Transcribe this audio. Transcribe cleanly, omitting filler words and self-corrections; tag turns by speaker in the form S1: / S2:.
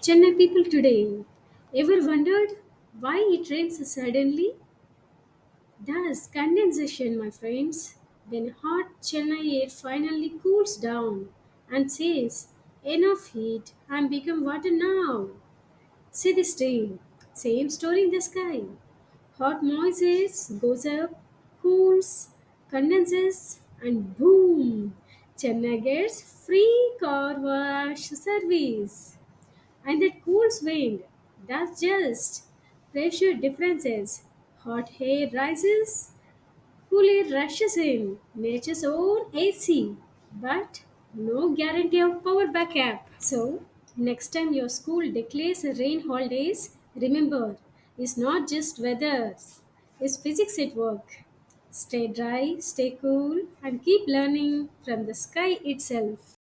S1: Chennai people today. Ever wondered why it rains suddenly? That's condensation, my friends. When hot Chennai air finally cools down and says, enough heat, I'm become water now. See this day. Same story in the sky. Hot moisture goes up, cools, condenses, and boom! Chennai gets free car wash service. And that cool wind, that's just pressure differences. Hot air rises, cool air rushes in, nature's own AC, but no guarantee of power backup. So, next time your school declares a rain holidays, remember, it's not just weather, it's physics at work. Stay dry, stay cool, and keep learning from the sky itself.